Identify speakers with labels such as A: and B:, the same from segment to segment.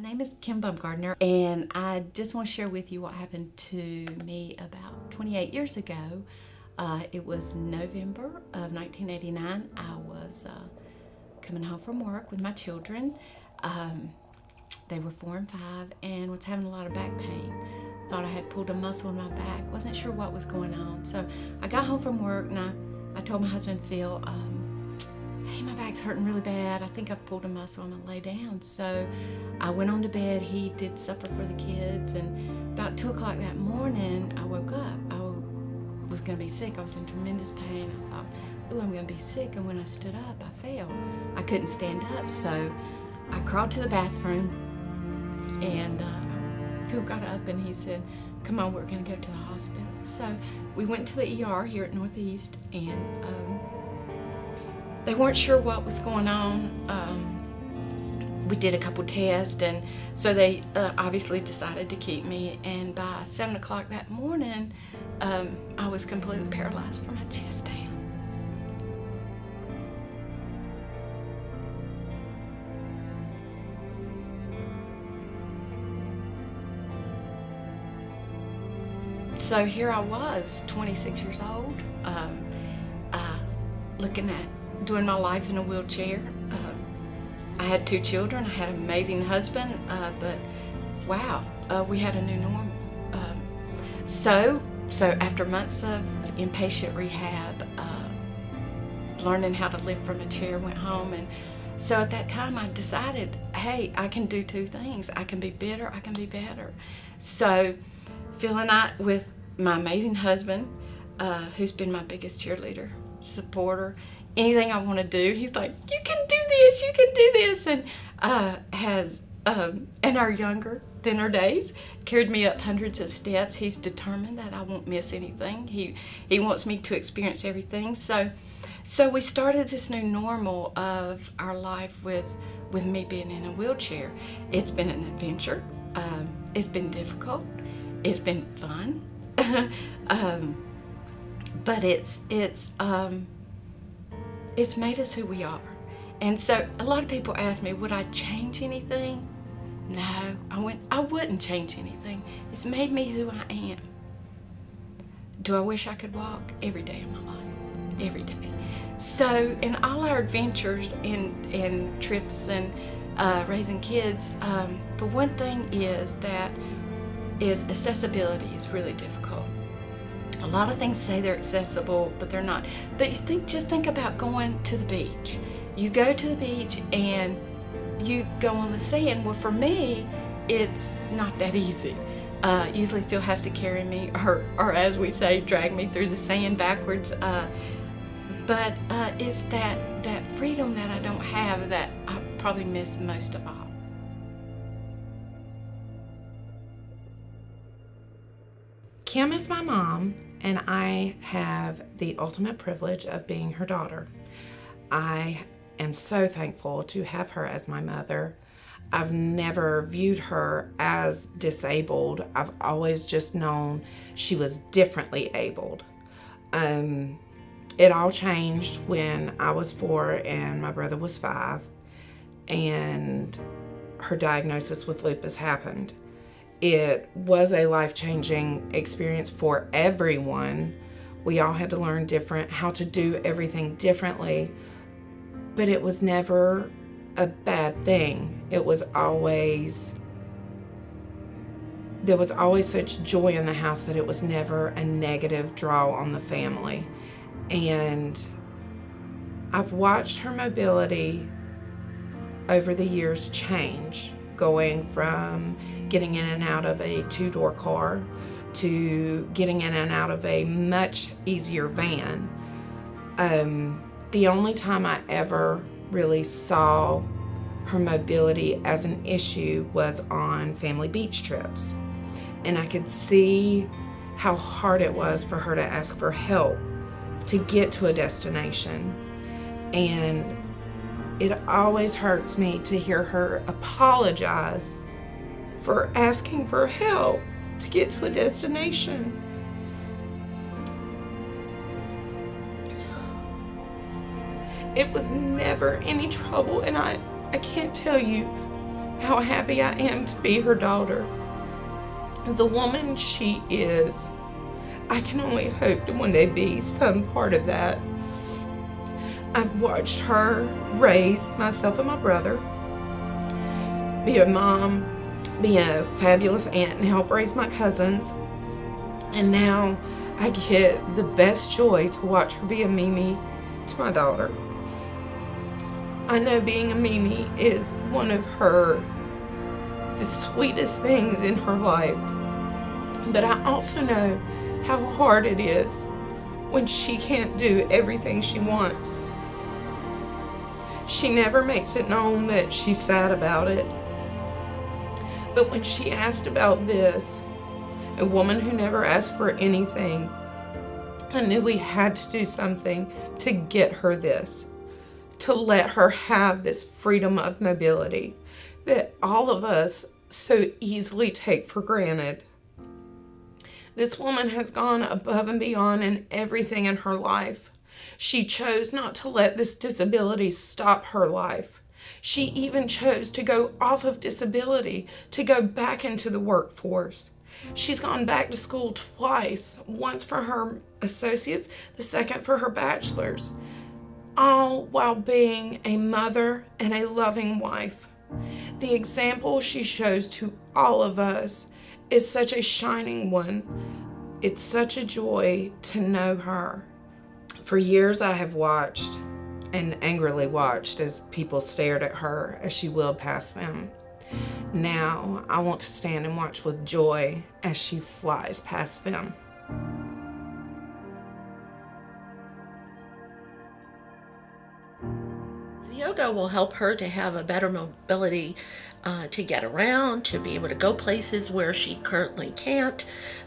A: name is Kim Bumgardner, and I just want to share with you what happened to me about 28 years ago. It was November of 1989. I was coming home from work with my children. They were 4 and 5 and was having a lot of back pain. Thought I had pulled a muscle in my back. Wasn't sure what was going on. So I got home from work and I told my husband, Phil, hey, my back's hurting really bad. I think I've pulled a muscle. I'm gonna lay down. So I went on to bed. He did supper for the kids, and about 2 o'clock that morning, I woke up. I was gonna be sick. I was in tremendous pain. I thought, ooh, I'm gonna be sick. And when I stood up, I fell. I couldn't stand up. So I crawled to the bathroom, and Phil got up and he said, come on, we're gonna go to the hospital. So we went to the ER here at Northeast, and they weren't sure what was going on. We did a couple tests, and so they obviously decided to keep me. And by 7 o'clock that morning, I was completely paralyzed from my chest down. So here I was, 26 years old, looking at doing my life in a wheelchair. I had 2 children. I had an amazing husband, but wow, we had a new normal. So after months of inpatient rehab, learning how to live from a chair, went home. And so at that time I decided, hey, I can do 2 things. I can be bitter, I can be better. So Phil and I, with my amazing husband, who's been my biggest cheerleader, supporter, anything I want to do, he's like, you can do this, you can do this, and has, in our younger, thinner days, carried me up hundreds of steps. He's determined that I won't miss anything. He wants me to experience everything. So we started this new normal of our life with me being in a wheelchair. It's been an adventure. It's been difficult. It's been fun. But it's made us who we are. And so a lot of people ask me, would I change anything? No, I wouldn't change anything. It's made me who I am. Do I wish I could walk? Every day of my life, every day. So in all our adventures and trips and raising kids, the one thing is accessibility is really difficult. A lot of things say they're accessible, but they're not. But just think about going to the beach. You go to the beach and you go on the sand. Well, for me, it's not that easy. Usually Phil has to carry me, or as we say, drag me through the sand backwards. But it's that freedom that I don't have that I probably miss most of all.
B: Kim is my mom, and I have the ultimate privilege of being her daughter. I am so thankful to have her as my mother. I've never viewed her as disabled. I've always just known she was differently abled. It all changed when I was 4 and my brother was 5, and her diagnosis with lupus happened. It was a life-changing experience for everyone. We all had to learn how to do everything differently, but it was never a bad thing. There was always such joy in the house that it was never a negative draw on the family. And I've watched her mobility over the years change, going from getting in and out of a 2-door car to getting in and out of a much easier van. The only time I ever really saw her mobility as an issue was on family beach trips. And I could see how hard it was for her to ask for help to get to a destination. And it always hurts me to hear her apologize for asking for help to get to a destination. It was never any trouble, and I can't tell you how happy I am to be her daughter. The woman she is, I can only hope to one day be some part of that. I've watched her raise myself and my brother, be a mom, be a fabulous aunt, and help raise my cousins. And now I get the best joy to watch her be a Mimi to my daughter. I know being a Mimi is one of the sweetest things in her life. But I also know how hard it is when she can't do everything she wants. She never makes it known that she's sad about it. But when she asked about this, a woman who never asked for anything, I knew we had to do something to get her this, to let her have this freedom of mobility that all of us so easily take for granted. This woman has gone above and beyond in everything in her life. She chose not to let this disability stop her life. She even chose to go off of disability to go back into the workforce. She's gone back to school twice, once for her associates, the second for her bachelor's, all while being a mother and a loving wife. The example she shows to all of us is such a shining one. It's such a joy to know her. For years I have watched and angrily watched as people stared at her as she wheeled past them. Now I want to stand and watch with joy as she flies past them.
C: Yoga will help her to have a better mobility, to get around, to be able to go places where she currently can't.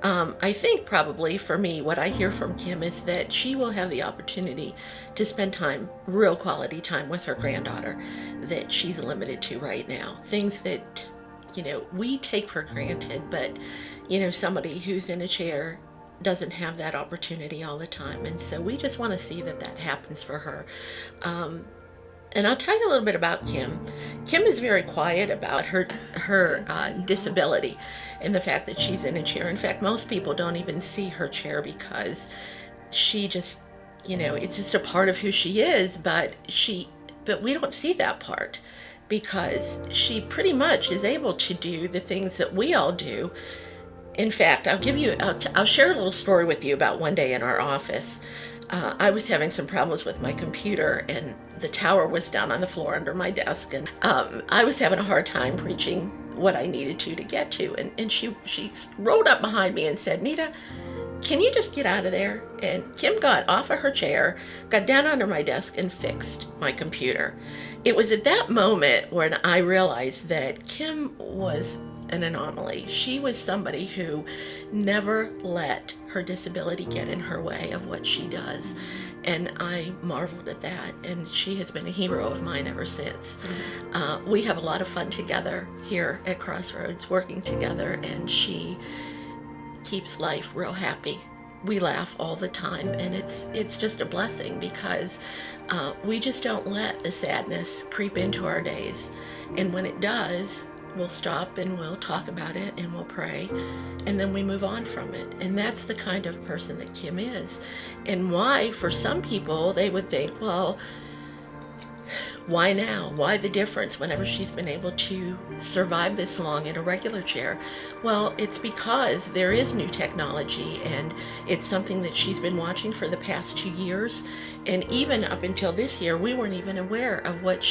C: I think probably for me, what I hear from Kim is that she will have the opportunity to spend time, real quality time with her granddaughter that she's limited to right now. Things that, we take for granted, but, somebody who's in a chair doesn't have that opportunity all the time. And so we just want to see that happens for her. And I'll tell you a little bit about Kim. Kim is very quiet about her disability and the fact that she's in a chair. In fact, most people don't even see her chair because she just, it's just a part of who she is, but we don't see that part because she pretty much is able to do the things that we all do. In fact, I'll share a little story with you about one day in our office. I was having some problems with my computer and the tower was down on the floor under my desk, and I was having a hard time reaching what I needed to get to. And she rolled up behind me and said, "Nita, can you just get out of there?" And Kim got off of her chair, got down under my desk and fixed my computer. It was at that moment when I realized that Kim was an anomaly. She was somebody who never let her disability get in her way of what she does. And I marveled at that. And she has been a hero of mine ever since. We have a lot of fun together here at Crossroads, working together, and she keeps life real happy. We laugh all the time, and it's just a blessing because we just don't let the sadness creep into our days. And when it does, we'll stop and we'll talk about it and we'll pray, and then we move on from it. And that's the kind of person that Kim is. And why, for some people, they would think, well, why now? Why the difference whenever she's been able to survive this long in a regular chair? Well, it's because there is new technology, and it's something that she's been watching for the past 2 years. And even up until this year, we weren't even aware of that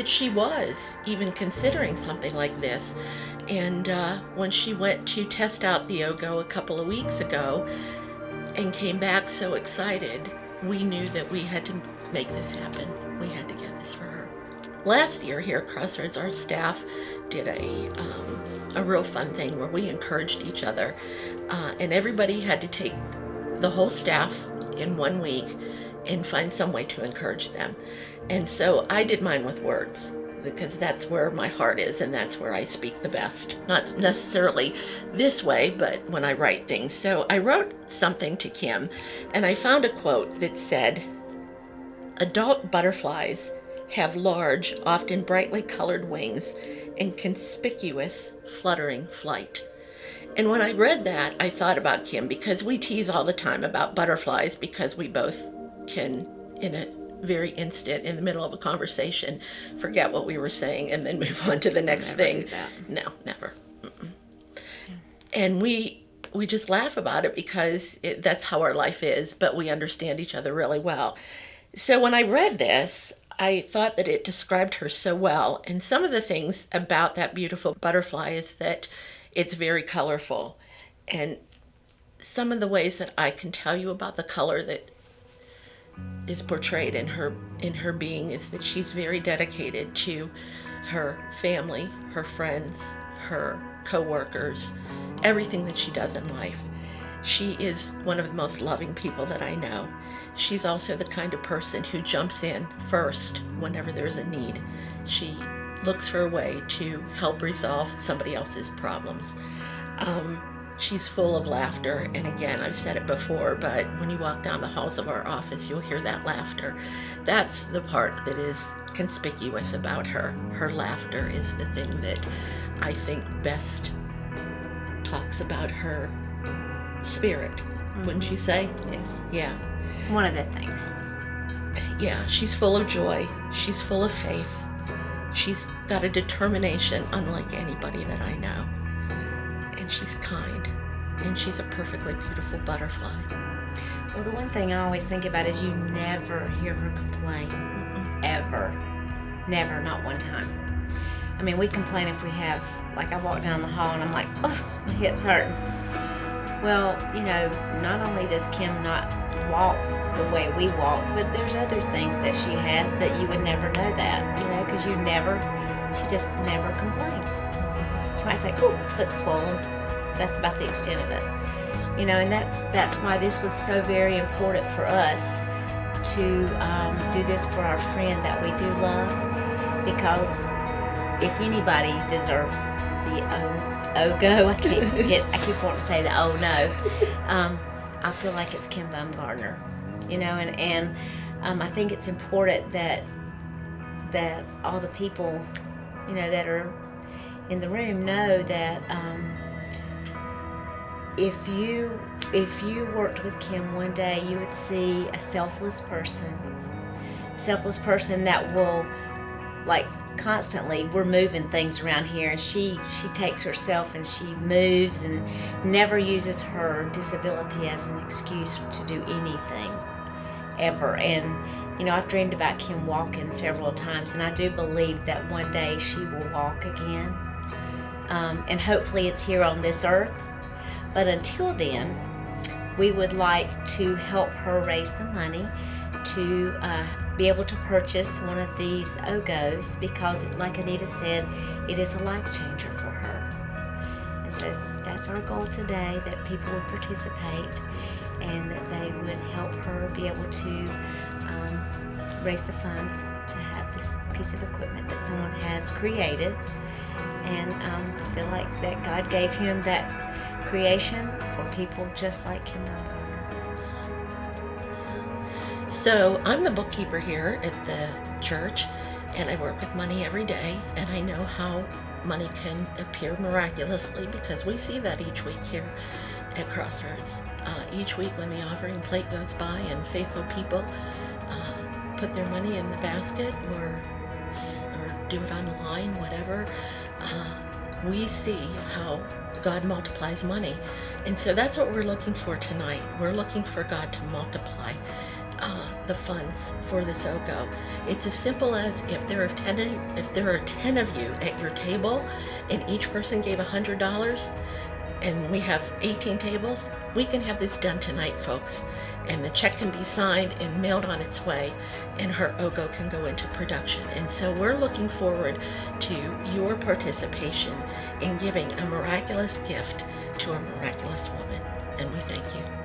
C: she was even considering something like this. And when she went to test out the Yogo a couple of weeks ago and came back so excited, we knew that we had to make this happen. We had to get this for her. Last year here at Crossroads, our staff did a real fun thing where we encouraged each other, and everybody had to take the whole staff in 1 week and find some way to encourage them. And so I did mine with words, because that's where my heart is and that's where I speak the best. Not necessarily this way, but when I write things. So I wrote something to Kim, and I found a quote that said, "Adult butterflies have large, often brightly colored wings and conspicuous, fluttering flight. And when I read that, I thought about Kim, because we tease all the time about butterflies, because we both can, in a very instant, in the middle of a conversation, forget what we were saying and then move on to the next thing. No, never. Mm-mm. And we just laugh about it because that's how our life is, but we understand each other really well. So when I read this, I thought that it described her so well. And some of the things about that beautiful butterfly is that it's very colorful. And some of the ways that I can tell you about the color that is portrayed in her being is that she's very dedicated to her family, her friends, her co-workers, everything that she does in life. She is one of the most loving people that I know. She's also the kind of person who jumps in first whenever there's a need. She looks for a way to help resolve somebody else's problems. She's full of laughter, and again, I've said it before, but when you walk down the halls of our office, you'll hear that laughter. That's the part that is conspicuous about her. Her laughter is the thing that I think best talks about her spirit, wouldn't you say?
D: Yes.
C: Yeah.
D: One of the things.
C: Yeah, she's full of joy. She's full of faith. She's got a determination unlike anybody that I know. And she's kind. And she's a perfectly beautiful butterfly.
D: Well, the one thing I always think about is you never hear her complain. Ever. Never, not one time. I mean, we complain if we have, like I walk down the hall and I'm like, oh, my hip's hurting. Well, you know, not only does Kim not walk the way we walk, but there's other things that she has, but you would never know that, you know, because she just never complains. She might say, oh, foot's swollen. That's about the extent of it. You know, and that's why this was so very important for us to do this for our friend that we do love, because if anybody deserves the go, I keep wanting to say the oh no. I feel like it's Kim Bumgardner, you know, and I think it's important that all the people, you know, that are in the room know that if you worked with Kim one day, you would see a selfless person that will, like, constantly, we're moving things around here, and she takes herself and she moves and never uses her disability as an excuse to do anything ever. And you know, I've dreamed about Kim walking several times, and I do believe that one day she will walk again, and hopefully it's here on this earth. But until then, we would like to help her raise the money to be able to purchase one of these OGOs, because like Anita said, it is a life changer for her. And so that's our goal today, that people would participate and that they would help her be able to raise the funds to have this piece of equipment that someone has created. And I feel like that God gave him that creation for people just like Kim Bumgardner.
C: So I'm the bookkeeper here at the church, and I work with money every day, and I know how money can appear miraculously, because we see that each week here at Crossroads. Each week when the offering plate goes by and faithful people put their money in the basket or do it online, whatever, we see how God multiplies money. And so that's what we're looking for tonight. We're looking for God to multiply the funds for this OGO. It's as simple as if there are 10 of you at your table and each person gave $100 and we have 18 tables, we can have this done tonight, folks. And the check can be signed and mailed on its way, and her OGO can go into production. And so we're looking forward to your participation in giving a miraculous gift to a miraculous woman. And we thank you.